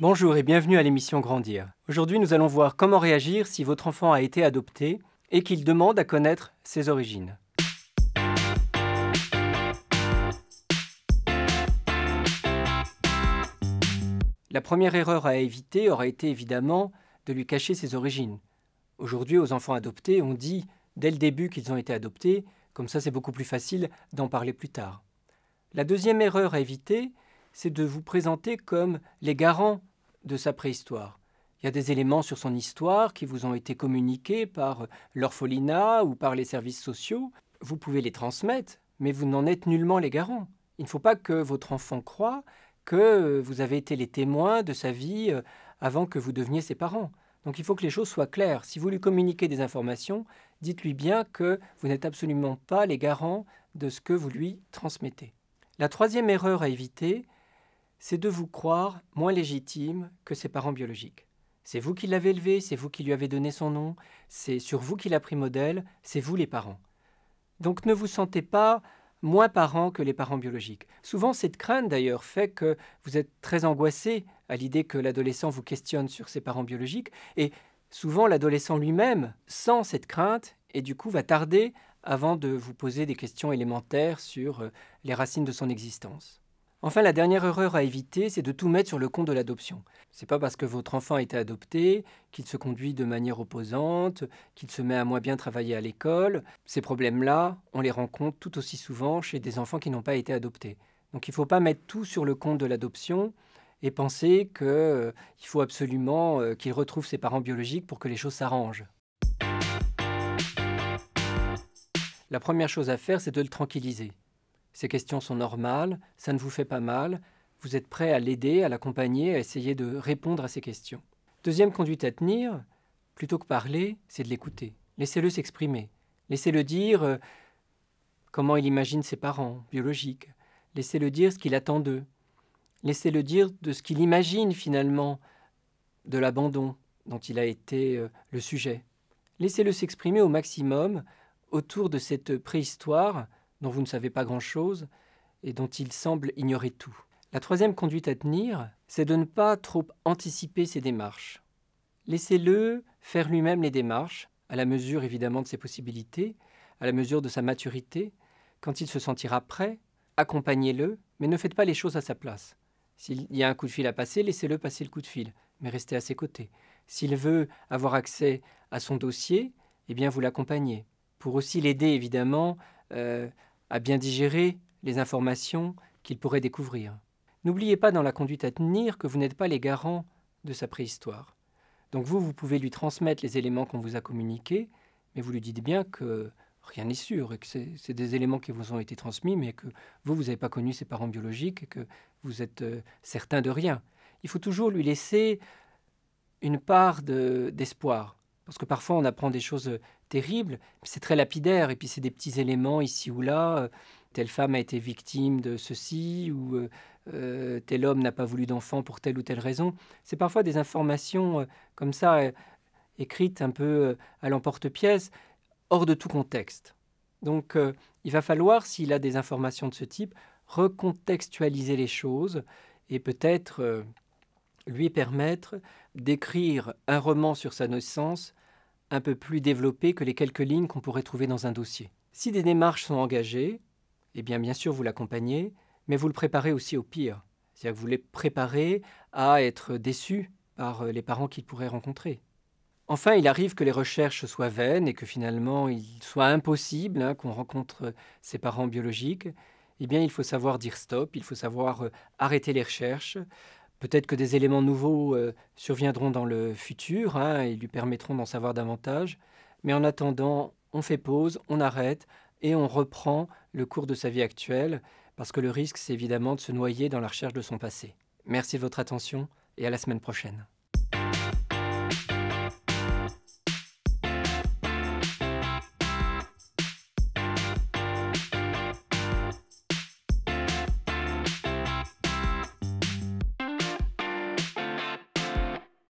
Bonjour et bienvenue à l'émission Grandir. Aujourd'hui, nous allons voir comment réagir si votre enfant a été adopté et qu'il demande à connaître ses origines. La première erreur à éviter aurait été évidemment de lui cacher ses origines. Aujourd'hui, aux enfants adoptés, on dit dès le début qu'ils ont été adoptés, comme ça c'est beaucoup plus facile d'en parler plus tard. La deuxième erreur à éviter, c'est de vous présenter comme les garants de sa préhistoire. Il y a des éléments sur son histoire qui vous ont été communiqués par l'orphelinat ou par les services sociaux. Vous pouvez les transmettre, mais vous n'en êtes nullement les garants. Il ne faut pas que votre enfant croie que vous avez été les témoins de sa vie avant que vous deveniez ses parents. Donc il faut que les choses soient claires. Si vous lui communiquez des informations, dites-lui bien que vous n'êtes absolument pas les garants de ce que vous lui transmettez. La troisième erreur à éviter, c'est de vous croire moins légitime que ses parents biologiques. C'est vous qui l'avez élevé, c'est vous qui lui avez donné son nom, c'est sur vous qu'il a pris modèle, c'est vous les parents. Donc ne vous sentez pas moins parents que les parents biologiques. Souvent, cette crainte d'ailleurs fait que vous êtes très angoissé à l'idée que l'adolescent vous questionne sur ses parents biologiques, et souvent l'adolescent lui-même sent cette crainte et du coup va tarder avant de vous poser des questions élémentaires sur les racines de son existence. Enfin, la dernière erreur à éviter, c'est de tout mettre sur le compte de l'adoption. C'est pas parce que votre enfant a été adopté qu'il se conduit de manière opposante, qu'il se met à moins bien travailler à l'école. Ces problèmes-là, on les rencontre tout aussi souvent chez des enfants qui n'ont pas été adoptés. Donc il ne faut pas mettre tout sur le compte de l'adoption et penser qu'il faut absolument qu'il retrouve ses parents biologiques pour que les choses s'arrangent. La première chose à faire, c'est de le tranquilliser. Ces questions sont normales, ça ne vous fait pas mal, vous êtes prêt à l'aider, à l'accompagner, à essayer de répondre à ces questions. Deuxième conduite à tenir, plutôt que parler, c'est de l'écouter. Laissez-le s'exprimer. Laissez-le dire comment il imagine ses parents biologiques. Laissez-le dire ce qu'il attend d'eux. Laissez-le dire de ce qu'il imagine finalement de l'abandon dont il a été le sujet. Laissez-le s'exprimer au maximum autour de cette préhistoire dont vous ne savez pas grand-chose et dont il semble ignorer tout. La troisième conduite à tenir, c'est de ne pas trop anticiper ses démarches. Laissez-le faire lui-même les démarches, à la mesure évidemment de ses possibilités, à la mesure de sa maturité. Quand il se sentira prêt, accompagnez-le, mais ne faites pas les choses à sa place. S'il y a un coup de fil à passer, laissez-le passer le coup de fil, mais restez à ses côtés. S'il veut avoir accès à son dossier, eh bien vous l'accompagnez. Pour aussi l'aider évidemment à bien digérer les informations qu'il pourrait découvrir. N'oubliez pas dans la conduite à tenir que vous n'êtes pas les garants de sa préhistoire. Donc vous pouvez lui transmettre les éléments qu'on vous a communiqués, mais vous lui dites bien que rien n'est sûr, et que c'est des éléments qui vous ont été transmis, mais que vous n'avez pas connu ses parents biologiques, et que vous êtes certain de rien. Il faut toujours lui laisser une part d'espoir. Parce que parfois, on apprend des choses terribles, c'est très lapidaire, et puis c'est des petits éléments ici ou là. Telle femme a été victime de ceci, ou tel homme n'a pas voulu d'enfant pour telle ou telle raison. C'est parfois des informations comme ça, écrites un peu à l'emporte-pièce, hors de tout contexte. Donc, il va falloir, s'il a des informations de ce type, recontextualiser les choses, et peut-être lui permettre d'écrire un roman sur sa naissance un peu plus développé que les quelques lignes qu'on pourrait trouver dans un dossier. Si des démarches sont engagées, eh bien sûr vous l'accompagnez, mais vous le préparez aussi au pire. C'est-à-dire que vous les préparez à être déçu par les parents qu'il pourrait rencontrer. Enfin, il arrive que les recherches soient vaines et que finalement il soit impossible qu'on rencontre ses parents biologiques. Eh bien, il faut savoir dire stop, il faut savoir arrêter les recherches. Peut-être que des éléments nouveaux surviendront dans le futur et lui permettront d'en savoir davantage. Mais en attendant, on fait pause, on arrête et on reprend le cours de sa vie actuelle parce que le risque, c'est évidemment de se noyer dans la recherche de son passé. Merci de votre attention et à la semaine prochaine.